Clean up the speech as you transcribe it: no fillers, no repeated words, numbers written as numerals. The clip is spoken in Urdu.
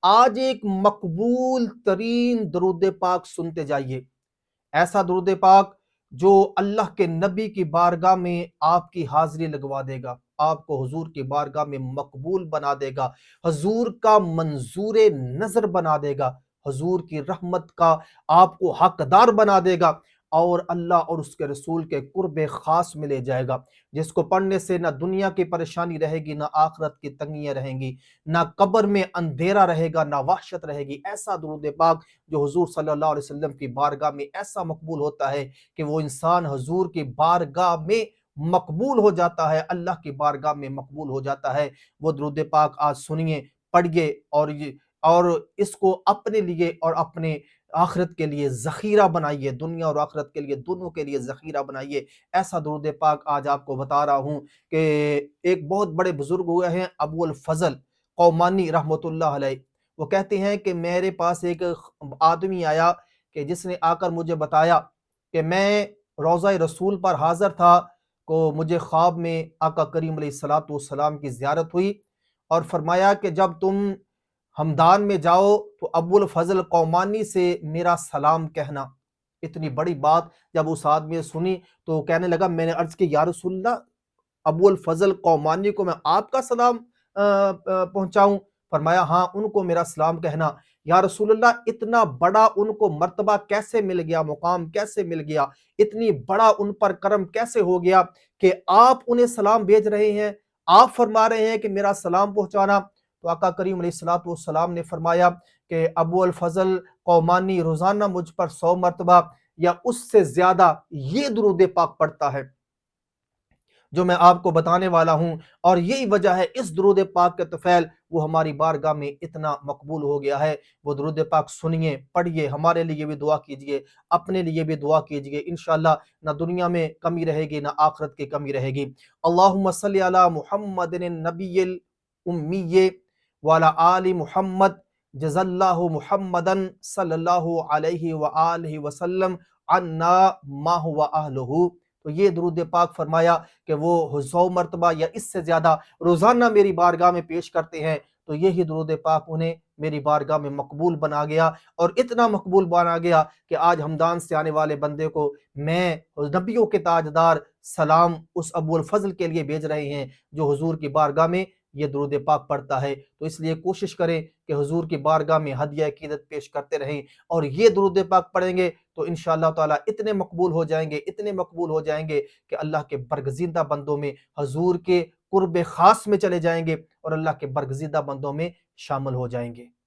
آج ایک مقبول ترین درود پاک سنتے جائیے، ایسا درود پاک جو اللہ کے نبی کی بارگاہ میں آپ کی حاضری لگوا دے گا، آپ کو حضور کی بارگاہ میں مقبول بنا دے گا، حضور کا منظور نظر بنا دے گا، حضور کی رحمت کا آپ کو حقدار بنا دے گا، اور اللہ اور اس کے رسول کے قرب خاص میں لے جائے گا، جس کو پڑھنے سے نہ دنیا کی پریشانی رہے گی، نہ آخرت کی تنگیاں رہیں گی، نہ قبر میں اندھیرا رہے گا، نہ وحشت رہے گی۔ ایسا درود پاک جو حضور صلی اللہ علیہ وسلم کی بارگاہ میں ایسا مقبول ہوتا ہے کہ وہ انسان حضور کی بارگاہ میں مقبول ہو جاتا ہے، اللہ کی بارگاہ میں مقبول ہو جاتا ہے۔ وہ درود پاک آج سنیے، پڑھیے، اور اس کو اپنے لیے اور اپنے آخرت کے لیے ذخیرہ بنائیے، دنیا اور آخرت کے لیے دونوں کے لیے ذخیرہ بنائیے۔ ایسا درود پاک آج آپ کو بتا رہا ہوں کہ ایک بہت بڑے بزرگ ہوئے ہیں، ابو الفضل قومانی رحمۃ اللہ علیہ۔ وہ کہتے ہیں کہ میرے پاس ایک آدمی آیا کہ جس نے آ کر مجھے بتایا کہ میں روضہ رسول پر حاضر تھا، کو مجھے خواب میں آقا کریم علیہ الصلوۃ والسلام کی زیارت ہوئی، اور فرمایا کہ جب تم ہمدان میں جاؤ تو ابو الفضل قومانی سے میرا سلام کہنا۔ اتنی بڑی بات جب اس آدمی نے سنی تو کہنے لگا، میں نے عرض کی یا رسول اللہ، ابو الفضل قومانی کو میں آپ کا سلام پہنچاؤں؟ فرمایا ہاں، ان کو میرا سلام کہنا۔ یا رسول اللہ، اتنا بڑا ان کو مرتبہ کیسے مل گیا، مقام کیسے مل گیا، اتنی بڑا ان پر کرم کیسے ہو گیا کہ آپ انہیں سلام بھیج رہے ہیں، آپ فرما رہے ہیں کہ میرا سلام پہنچانا؟ تو آقا کریم علیہ الصلوۃ والسلام نے فرمایا کہ ابو الفضل قومانی روزانہ مجھ پر 100 مرتبہ یا اس سے زیادہ یہ درود پاک پڑھتا ہے جو میں آپ کو بتانے والا ہوں، اور یہی وجہ ہے اس درود پاک کے طفیل وہ ہماری بارگاہ میں اتنا مقبول ہو گیا ہے۔ وہ درود پاک سنیے، پڑھیے، ہمارے لیے بھی دعا کیجئے، اپنے لیے بھی دعا کیجئے، انشاءاللہ نہ دنیا میں کمی رہے گی، نہ آخرت کی کمی رہے گی۔ اللہم صلی علی محمد النبی الامی وعلی آل محمد، جزا اللہ محمدا صلی اللہ علیہ وآلہ وسلم عنا ما هو اہلہ۔ تو یہ درود پاک فرمایا کہ وہ 100 مرتبہ یا اس سے زیادہ روزانہ میری بارگاہ میں پیش کرتے ہیں، تو یہی درود پاک انہیں میری بارگاہ میں مقبول بنا گیا، اور اتنا مقبول بنا گیا کہ آج ہمدان سے آنے والے بندے کو میں نبیوں کے تاجدار سلام اس ابو الفضل کے لیے بھیج رہے ہیں جو حضور کی بارگاہ میں یہ درود پاک پڑھتا ہے۔ تو اس لیے کوشش کریں کہ حضور کی بارگاہ میں ہدیہ عقیدت پیش کرتے رہیں، اور یہ درود پاک پڑھیں گے تو انشاءاللہ تعالیٰ اتنے مقبول ہو جائیں گے، اتنے مقبول ہو جائیں گے کہ اللہ کے برگزیدہ بندوں میں، حضور کے قرب خاص میں چلے جائیں گے، اور اللہ کے برگزیدہ بندوں میں شامل ہو جائیں گے۔